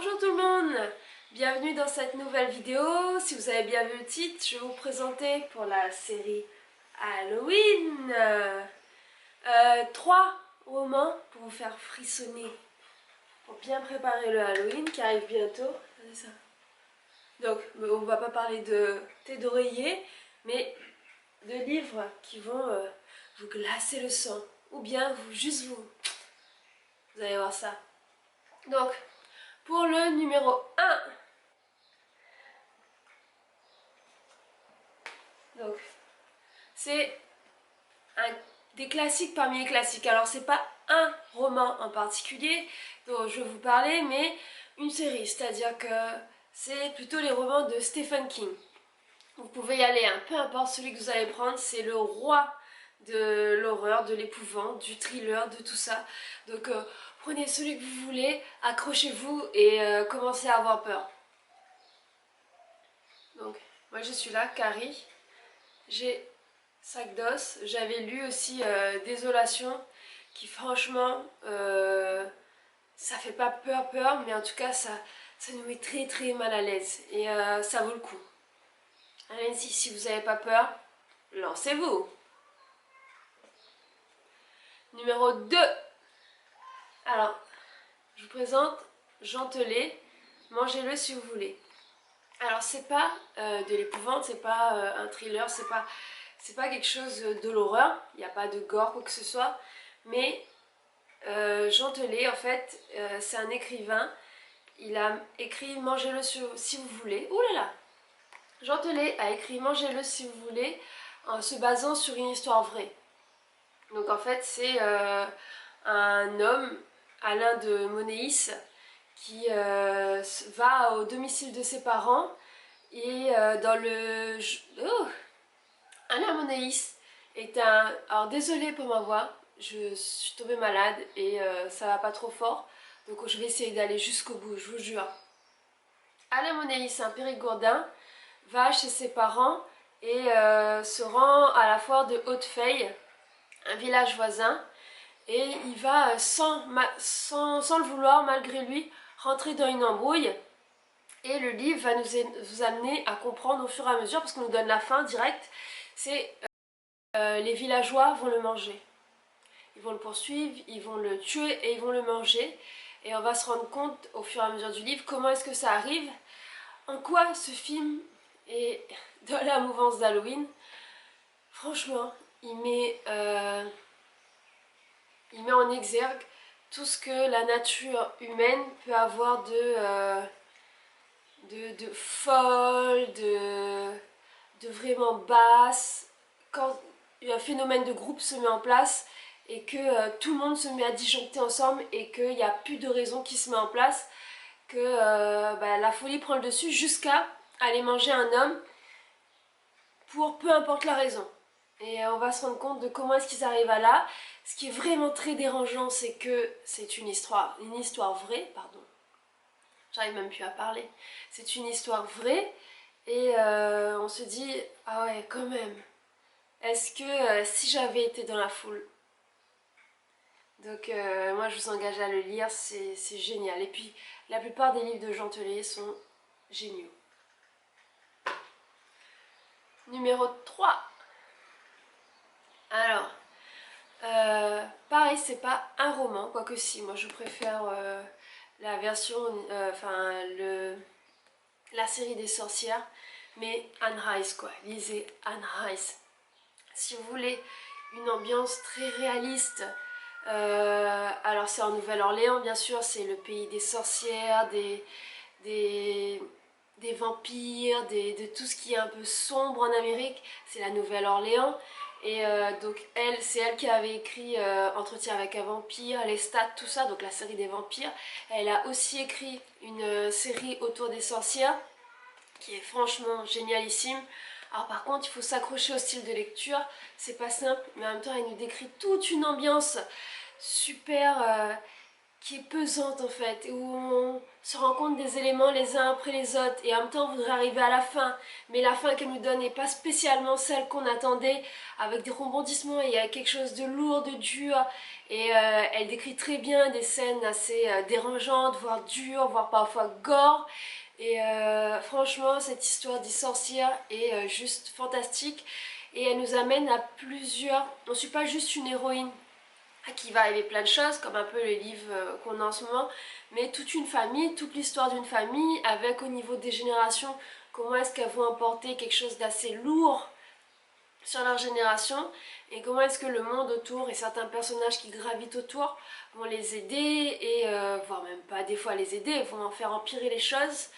Bonjour tout le monde, bienvenue dans cette nouvelle vidéo. Si vous avez bien vu le titre, je vais vous présenter pour la série Halloween 3 romans pour vous faire frissonner, pour bien préparer le Halloween qui arrive bientôt. C'est ça. Donc on va pas parler de thé d'oreiller, mais de livres qui vont vous glacer le sang, ou bien vous allez voir ça. Donc pour le numéro 1, donc c'est des classiques parmi les classiques. Alors c'est pas un roman en particulier dont je vais vous parler, mais une série, c'est-à-dire que c'est plutôt les romans de Stephen King. Vous pouvez y aller, hein, peu importe celui que vous allez prendre, c'est le roi de l'horreur, de l'épouvante, du thriller, de tout ça. Donc prenez celui que vous voulez, accrochez-vous et commencez à avoir peur. Donc moi je suis là, Carrie, j'ai Sac d'os. J'avais lu aussi Désolation, qui franchement, ça fait pas peur, mais en tout cas ça nous met très très mal à l'aise et ça vaut le coup. Allez-y, si vous n'avez pas peur, lancez-vous. Numéro 2. Alors, je vous présente Gentelet, mangez-le si vous voulez. Alors c'est pas de l'épouvante, c'est pas un thriller, c'est pas quelque chose de l'horreur, il n'y a pas de gore quoi que ce soit, mais Gentelet en fait c'est un écrivain, il a écrit Mangez-le si vous voulez, ouh là là, Gentelet a écrit Mangez-le si vous voulez en se basant sur une histoire vraie. Donc en fait c'est un homme, Alain de Monéis, qui va au domicile de ses parents et dans le... Oh, Alain Monéis est un... Alors désolée pour ma voix, je suis tombée malade et ça va pas trop fort, donc je vais essayer d'aller jusqu'au bout, je vous jure. Alain Monéis, un périgourdin, va chez ses parents et se rend à la foire de Hautefeuille, un village voisin, et il va sans le vouloir, malgré lui, rentrer dans une embrouille. Et le livre va nous amener à comprendre au fur et à mesure, parce qu'on nous donne la fin directe, c'est les villageois vont le manger. Ils vont le poursuivre, ils vont le tuer et ils vont le manger. Et on va se rendre compte au fur et à mesure du livre comment est-ce que ça arrive, en quoi ce film est dans la mouvance d'Halloween. Franchement, il met en exergue tout ce que la nature humaine peut avoir de folle, de vraiment basse, quand un phénomène de groupe se met en place et que tout le monde se met à disjoncter ensemble et qu'il n'y a plus de raison qui se met en place, que la folie prend le dessus jusqu'à aller manger un homme pour peu importe la raison. Et on va se rendre compte de comment est-ce qu'ils arrivent à là. Ce qui est vraiment très dérangeant, c'est que c'est une histoire vraie, pardon. J'arrive même plus à parler. C'est une histoire vraie et on se dit, ah ouais, quand même. Est-ce que si j'avais été dans la foule? Donc moi je vous engage à le lire, c'est génial. Et puis la plupart des livres de Gentelet sont géniaux. Numéro 3. Alors, pareil, c'est pas un roman, quoique si, moi je préfère la version, la série des sorcières, mais Anne Rice quoi, lisez Anne Rice. Si vous voulez une ambiance très réaliste, alors c'est en Nouvelle-Orléans bien sûr, c'est le pays des sorcières, des vampires, de tout ce qui est un peu sombre en Amérique, c'est la Nouvelle-Orléans. Et donc c'est elle qui avait écrit Entretien avec un vampire, Lestat, tout ça, donc la série des vampires. Elle a aussi écrit une série autour des sorcières, qui est franchement génialissime. Alors par contre, il faut s'accrocher au style de lecture, c'est pas simple, mais en même temps elle nous décrit toute une ambiance super qui est pesante en fait, où on se rend compte des éléments les uns après les autres et en même temps on voudrait arriver à la fin, mais la fin qu'elle nous donne n'est pas spécialement celle qu'on attendait, avec des rebondissements et il y a quelque chose de lourd, de dur, et elle décrit très bien des scènes assez dérangeantes, voire dures, voire parfois gore, et franchement cette histoire des sorcières est juste fantastique et elle nous amène à plusieurs, on ne suit pas juste une héroïne à qui va arriver plein de choses, comme un peu les livres qu'on a en ce moment, mais toute une famille, toute l'histoire d'une famille, avec au niveau des générations, comment est-ce qu'elles vont emporter quelque chose d'assez lourd sur leur génération, et comment est-ce que le monde autour et certains personnages qui gravitent autour vont les aider, et voire même pas des fois les aider, vont en faire empirer les choses.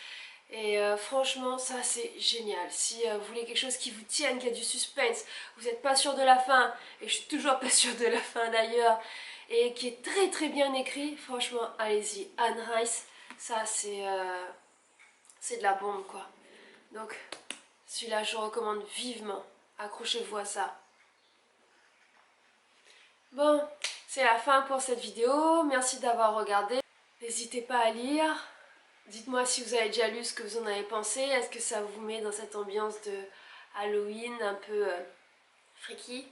Et franchement, ça c'est génial. Si vous voulez quelque chose qui vous tienne, qui a du suspense, vous n'êtes pas sûr de la fin, et je suis toujours pas sûre de la fin d'ailleurs, et qui est très très bien écrit, franchement, allez-y. Anne Rice, ça c'est de la bombe quoi. Donc, celui-là je recommande vivement. Accrochez-vous à ça. Bon, c'est la fin pour cette vidéo. Merci d'avoir regardé. N'hésitez pas à lire. Dites-moi si vous avez déjà lu ce que vous en avez pensé. Est-ce que ça vous met dans cette ambiance de Halloween un peu freaky?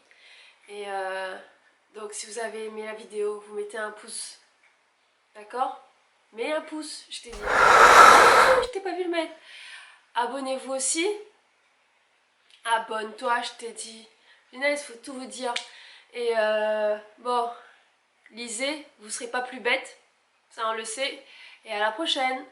Et donc si vous avez aimé la vidéo, vous mettez un pouce. D'accord? Mets un pouce, je t'ai dit. Je t'ai pas vu le mettre. Abonnez-vous aussi. Abonne-toi, je t'ai dit. Punaise, faut tout vous dire. Et bon, lisez, vous serez pas plus bête. Ça on le sait. Et à la prochaine.